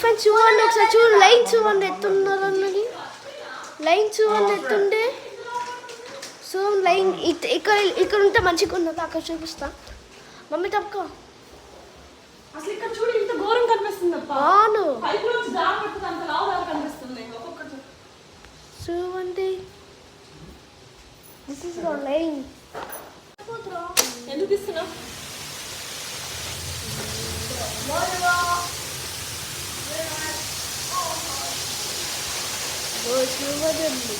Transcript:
Friends చూడండి, ఒకసారి చూడు లైన్ చూడండి ఎత్తున్నారు అన్నది. లైన్ చూడండి ఎత్తుండే. సో లైన్ ఇక్కడ ఉంటే మంచిగా ఉన్నది. అక్కడ చూపిస్తా. మమ్మీ తప్పుకో. అసలు ఇక్కడ చూడు ఇంత ఘోరం కనిపిస్తుంది అప్ప. అవును పైపు నుంచి దారి పడుతుంది, అంత లావుగా కనిపిస్తుంది. ఒక్కొక్కటి చూడండి. This is your line. ఎందుకు ఇస్తున్నావు? చూడండి